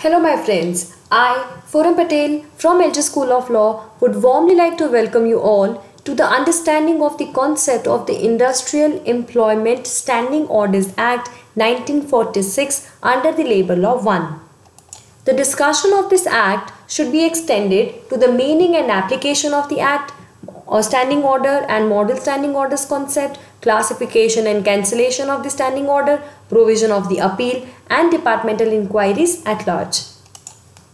Hello my friends, I, Forum Patel from LG School of Law would warmly like to welcome you all to the understanding of the concept of the Industrial Employment Standing Orders Act 1946 under the Labour Law 1. The discussion of this act should be extended to the meaning and application of the act, or standing order and model standing orders concept, classification and cancellation of the standing order, provision of the appeal and departmental inquiries at large.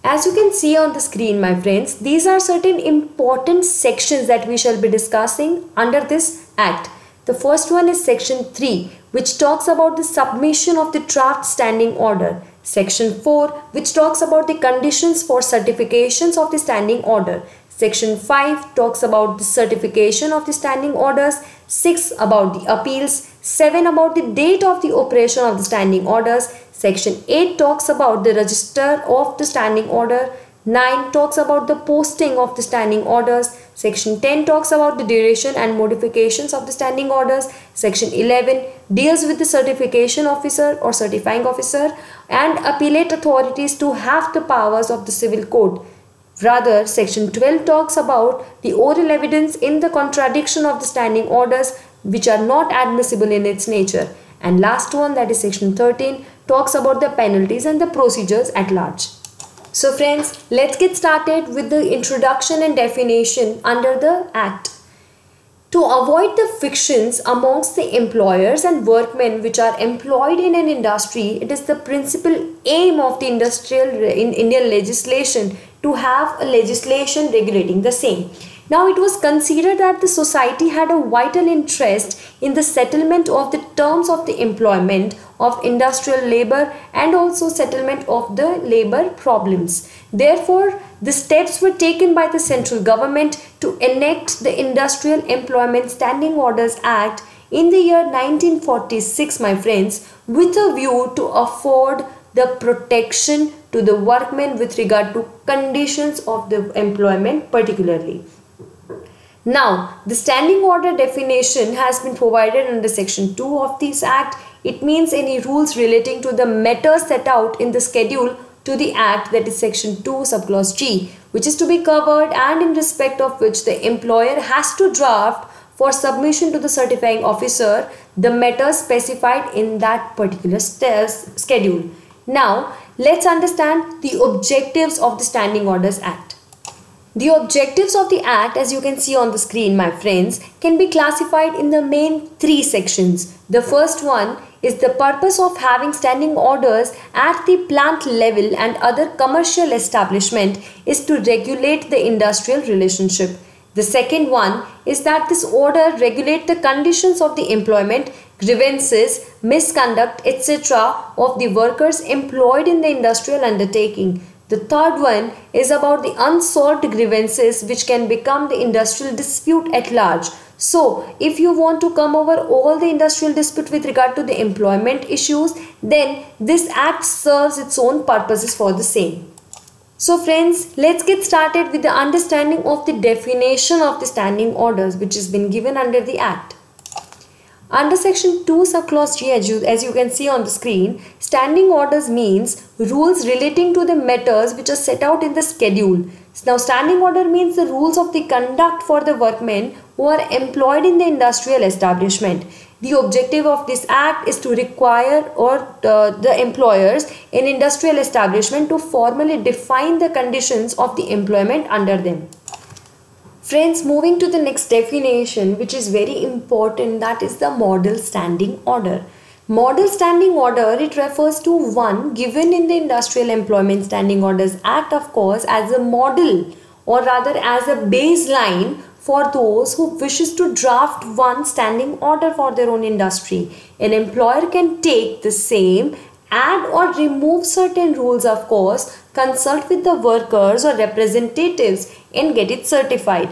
As you can see on the screen, my friends, these are certain important sections that we shall be discussing under this act. The first one is section 3, which talks about the submission of the draft standing order. Section 4, which talks about the conditions for certifications of the standing order. Section 5 talks about the certification of the standing orders, 6 about the appeals, 7 about the date of the operation of the standing orders, Section 8 talks about the register of the standing order, 9 talks about the posting of the standing orders, Section 10 talks about the duration and modifications of the standing orders, Section 11 deals with the certification officer or certifying officer and appellate authorities to have the powers of the civil code. Rather, Section 12 talks about the oral evidence in the contradiction of the standing orders which are not admissible in its nature. And last one, that is Section 13, talks about the penalties and the procedures at large. So friends, let's get started with the introduction and definition under the Act. To avoid the fictions amongst the employers and workmen which are employed in an industry, it is the principal aim of the Indian legislation to have a legislation regulating the same. Now, it was considered that the society had a vital interest in the settlement of the terms of the employment of industrial labor and also settlement of the labor problems. Therefore, the steps were taken by the central government to enact the Industrial Employment Standing Orders Act in the year 1946, my friends, with a view to afford the protection to the workmen with regard to conditions of the employment particularly. Now, the standing order definition has been provided under Section 2 of this Act. It means any rules relating to the matters set out in the schedule to the Act, that is Section 2 subclause G, which is to be covered and in respect of which the employer has to draft for submission to the certifying officer the matters specified in that particular schedule. Now, let's understand the objectives of the Standing Orders Act. The objectives of the Act, as you can see on the screen, my friends, can be classified in the main 3 sections. The first one is the purpose of having standing orders at the plant level and other commercial establishment is to regulate the industrial relationship. The second one is that this order regulate the conditions of the employment, grievances, misconduct, etc. of the workers employed in the industrial undertaking. The third one is about the unsolved grievances which can become the industrial dispute at large. So, if you want to come over all the industrial dispute with regard to the employment issues, then this Act serves its own purposes for the same. So friends, let's get started with the understanding of the definition of the standing orders which has been given under the Act. Under Section 2 subclause G, as you can see on the screen, standing orders means rules relating to the matters which are set out in the schedule. Now, standing order means the rules of the conduct for the workmen who are employed in the industrial establishment. The objective of this Act is to require the employers in industrial establishment to formally define the conditions of the employment under them. Friends, moving to the next definition, which is very important, that is the model standing order. Model standing order, it refers to one given in the Industrial Employment Standing Orders Act, of course, as a model or rather as a baseline for those who wishes to draft one standing order for their own industry. An employer can take the same, add or remove certain rules, of course, consult with the workers or representatives and get it certified.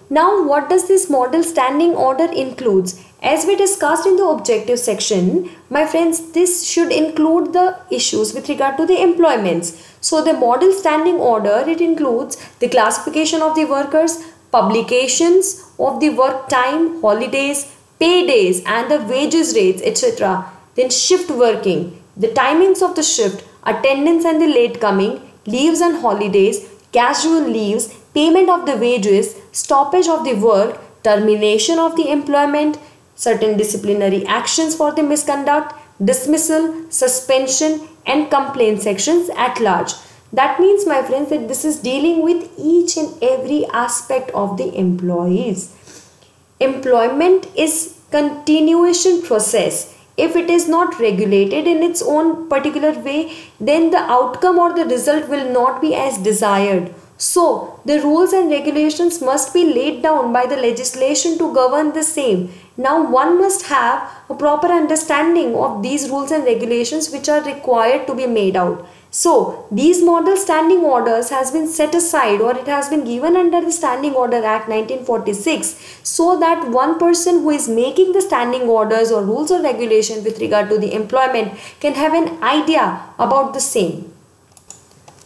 Now, what does this model standing order includes? As we discussed in the objective section, my friends, this should include the issues with regard to the employments. So, the model standing order, it includes the classification of the workers, publications of the work time, holidays, pay days and the wages rates, etc. Then shift working, the timings of the shift, attendance and the late coming, leaves and holidays, casual leaves, payment of the wages, stoppage of the work, termination of the employment, certain disciplinary actions for the misconduct, dismissal, suspension and complaint sections at large. That means, my friends, that this is dealing with each and every aspect of the employees. Employment is continuation process. If it is not regulated in its own particular way, then the outcome or the result will not be as desired. So, the rules and regulations must be laid down by the legislation to govern the same. Now, one must have a proper understanding of these rules and regulations which are required to be made out. So, these model standing orders has been set aside, or it has been given under the Standing Order Act 1946, so that one person who is making the standing orders or rules or regulation with regard to the employment can have an idea about the same.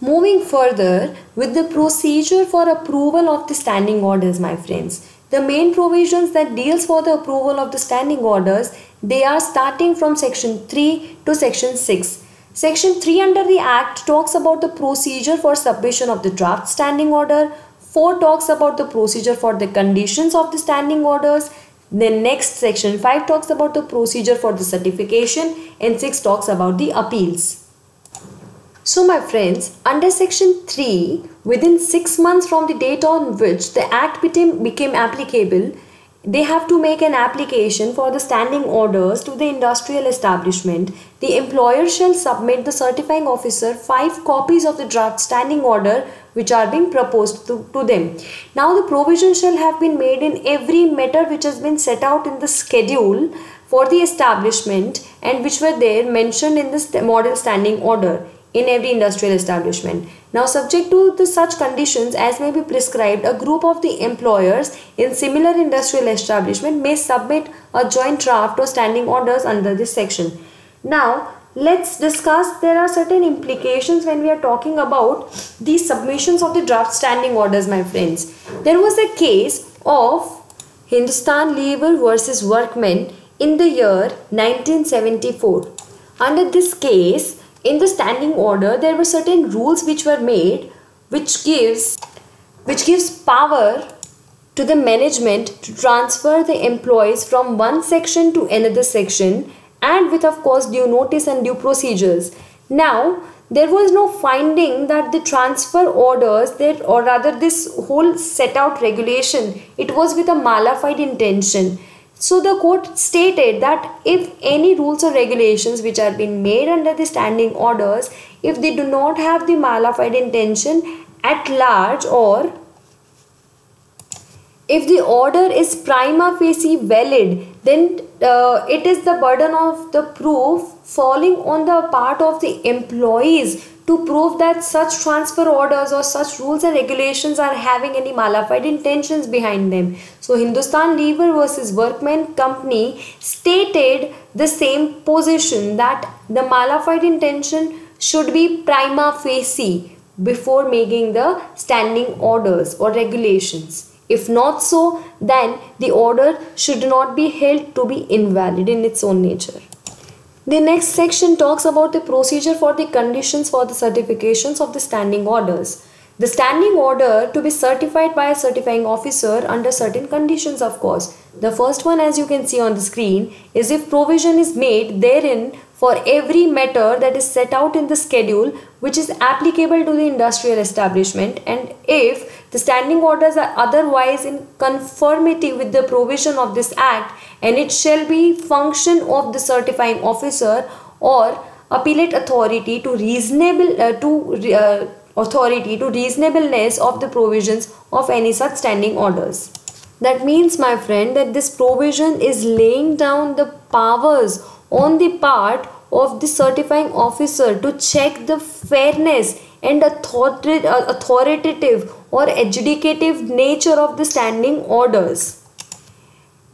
Moving further with the procedure for approval of the standing orders, my friends. The main provisions that deals for the approval of the standing orders, they are starting from section 3 to section 6. Section 3 under the Act talks about the procedure for submission of the draft standing order. 4 talks about the procedure for the conditions of the standing orders. Then next section 5 talks about the procedure for the certification, and 6 talks about the appeals. So my friends, under section 3, within 6 months from the date on which the Act became applicable, they have to make an application for the standing orders to the industrial establishment. The employer shall submit the certifying officer 5 copies of the draft standing order which are being proposed to them. Now the provision shall have been made in every matter which has been set out in the schedule for the establishment and which were there mentioned in the model standing order in every industrial establishment. Now, subject to the such conditions as may be prescribed, a group of the employers in similar industrial establishment may submit a joint draft or standing orders under this section. Now, let's discuss, there are certain implications when we are talking about the submissions of the draft standing orders, my friends. There was a case of Hindustan Lever versus Workmen in the year 1974. Under this case, in the standing order, there were certain rules which were made which gives power to the management to transfer the employees from one section to another section, and with of course due notice and due procedures. Now, there was no finding that the transfer orders, or rather this whole set out regulation, it was with a malified intention. So the court stated that if any rules or regulations which are being made under the standing orders, if they do not have the malified intention at large, or if the order is prima facie valid, then it is the burden of the proof falling on the part of the employees to prove that such transfer orders or such rules and regulations are having any malified intentions behind them. So Hindustan Lever versus Workmen Company stated the same position, that the malified intention should be prima facie before making the standing orders or regulations. If not so, then the order should not be held to be invalid in its own nature. The next section talks about the procedure for the conditions for the certifications of the standing orders. The standing order to be certified by a certifying officer under certain conditions, of course. The first one, as you can see on the screen, is if provision is made therein for every matter that is set out in the schedule which is applicable to the industrial establishment, and if the standing orders are otherwise in conformity with the provision of this act, and it shall be function of the certifying officer or appellate authority to reasonableness of the provisions of any such standing orders. That means, my friend, that this provision is laying down the powers on the part of the certifying officer to check the fairness and authoritative or adjudicative nature of the standing orders.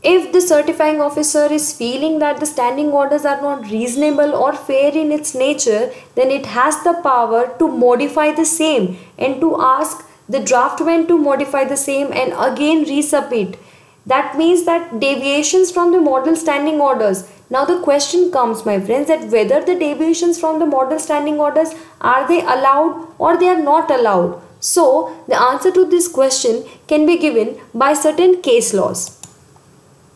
If the certifying officer is feeling that the standing orders are not reasonable or fair in its nature, then it has the power to modify the same and to ask the draftman to modify the same and again resubmit. That means that deviations from the model standing orders, Now the question comes, my friends, that whether the deviations from the model standing orders, are they allowed or they are not allowed. So the answer to this question can be given by certain case laws.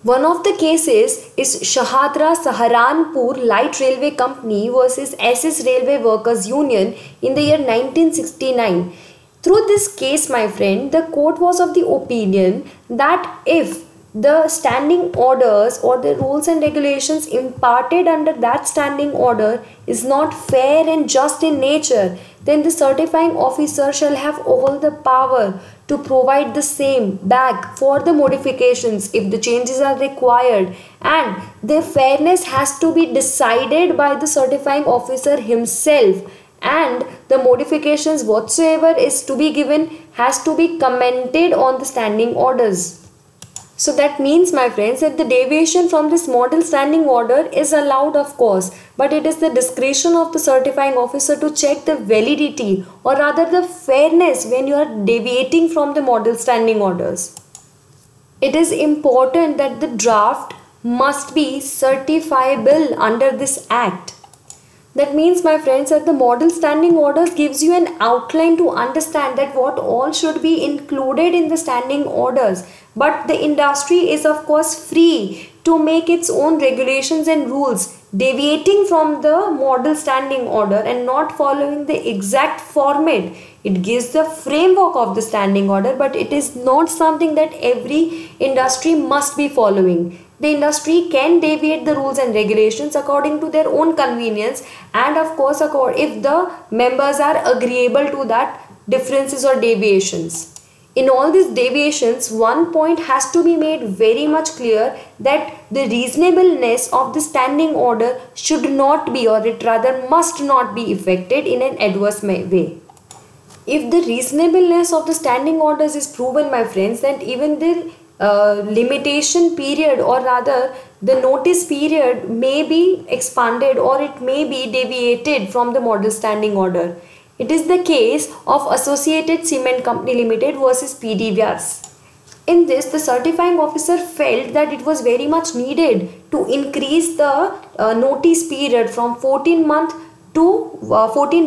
One of the cases is Shahadra Saharanpur Light Railway Company versus SS Railway Workers Union in the year 1969. Through this case, my friend, the court was of the opinion that if the standing orders or the rules and regulations imparted under that standing order is not fair and just in nature, then the certifying officer shall have all the power to provide the same back for the modifications if the changes are required, and the fairness has to be decided by the certifying officer himself, and the modifications whatsoever is to be given has to be commented on the standing orders. So that means, my friends, that the deviation from this model standing order is allowed, of course, but it is the discretion of the certifying officer to check the validity or rather the fairness when you are deviating from the model standing orders. It is important that the draft must be certifiable under this act. That means, my friends, that the model standing orders gives you an outline to understand that what all should be included in the standing orders. But the industry is of course free to make its own regulations and rules deviating from the model standing order and not following the exact format. It gives the framework of the standing order, but it is not something that every industry must be following. The industry can deviate the rules and regulations according to their own convenience, and of course if the members are agreeable to that differences or deviations. In all these deviations, one point has to be made very much clear, that the reasonableness of the standing order should not be, or it rather must not be, affected in an adverse way. If the reasonableness of the standing orders is proven, my friends, then even the limitation period or rather the notice period may be expanded or it may be deviated from the model standing order. It is the case of Associated Cement Company Limited versus PD Vyas. In this, the certifying officer felt that it was very much needed to increase the notice period from 14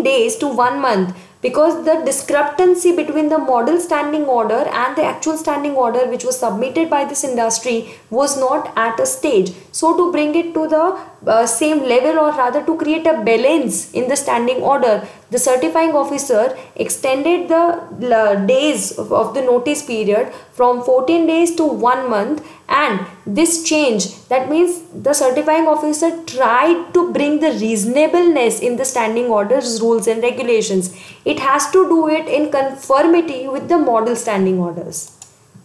days to 1 month, because the discrepancy between the model standing order and the actual standing order which was submitted by this industry was not at a stage. So to bring it to the same level, or rather to create a balance in the standing order, the certifying officer extended the days of the notice period from 14 days to 1 month, and this change, that means the certifying officer tried to bring the reasonableness in the standing orders, rules and regulations. It has to do it in conformity with the model standing orders.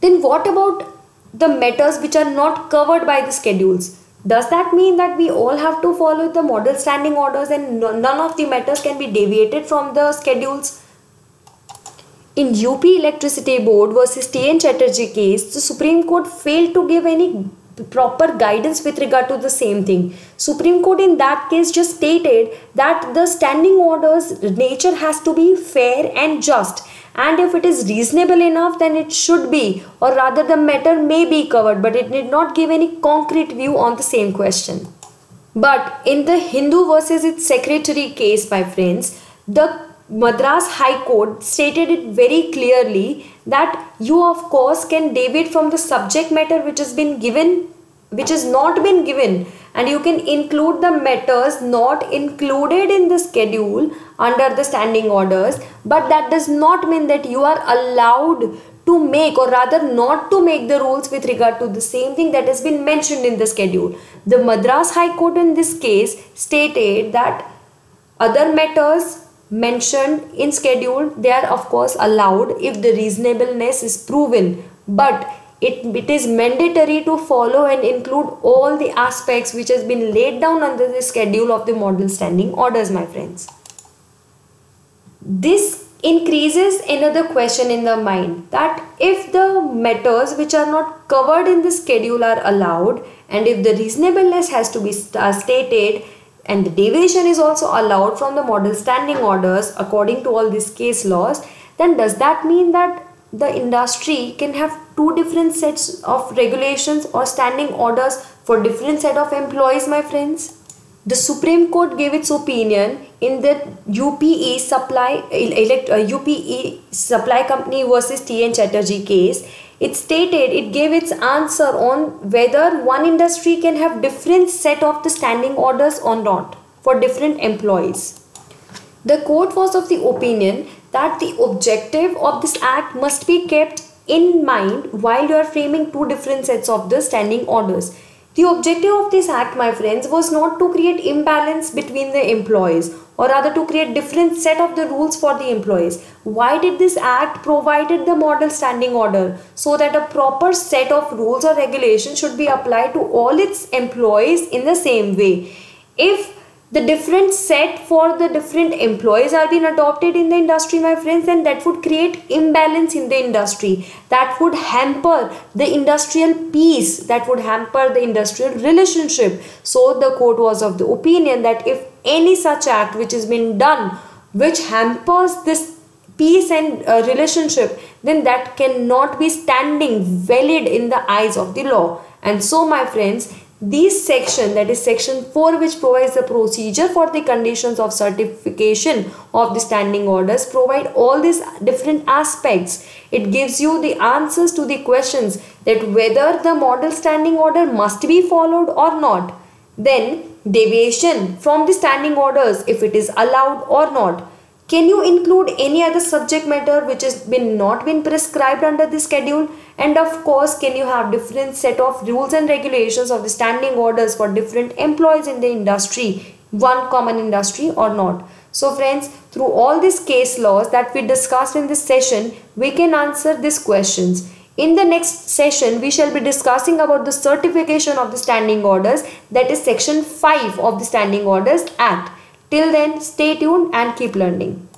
Then what about the matters which are not covered by the schedules? Does that mean that we all have to follow the model standing orders and none of the matters can be deviated from the schedules? In UP Electricity Board versus T.N. Chatterjee case, the Supreme Court failed to give any proper guidance with regard to the same thing. Supreme Court in that case just stated that the standing orders nature has to be fair and just, and if it is reasonable enough then it should be, or rather the matter may be covered, but it did not give any concrete view on the same question. But in the Hindu versus its secretary case, my friends, the Madras High Court stated it very clearly that you of course can deviate from the subject matter which has not been given, and you can include the matters not included in the schedule under the standing orders, but that does not mean that you are allowed to make, or rather not to make, the rules with regard to the same thing that has been mentioned in the schedule. The Madras High Court in this case stated that other matters mentioned in schedule, they are of course allowed if the reasonableness is proven, but it is mandatory to follow and include all the aspects which has been laid down under the schedule of the model standing orders, my friends. This increases another question in the mind, that if the matters which are not covered in the schedule are allowed, and if the reasonableness has to be stated, and the deviation is also allowed from the model standing orders according to all these case laws, then does that mean that the industry can have two different sets of regulations or standing orders for different set of employees, my friends? The Supreme Court gave its opinion in the UPE Supply Company versus T.N. Chatterjee case. It gave its answer on whether one industry can have different set of the standing orders or not for different employees. The court was of the opinion that the objective of this act must be kept in mind while you are framing two different sets of the standing orders. The objective of this act, my friends, was not to create imbalance between the employees, or rather to create different set of the rules for the employees. Why did this act provided the model standing order? So that a proper set of rules or regulations should be applied to all its employees in the same way. If the different set for the different employees are being adopted in the industry, my friends, then that would create imbalance in the industry. That would hamper the industrial peace, that would hamper the industrial relationship. So the court was of the opinion that if any such act which has been done which hampers this peace and relationship, then that cannot be standing valid in the eyes of the law. And so, my friends, this section, that is section 4, which provides the procedure for the conditions of certification of the standing orders, provide all these different aspects. It gives you the answers to the questions that whether the model standing order must be followed or not. Then deviation from the standing orders, if it is allowed or not. Can you include any other subject matter which has not been prescribed under the schedule? And of course, can you have different set of rules and regulations of the standing orders for different employees in the industry, one common industry or not? So friends, through all these case laws that we discussed in this session, we can answer these questions. In the next session, we shall be discussing about the certification of the standing orders, that is section 5 of the Standing Orders Act. Till then, stay tuned and keep learning.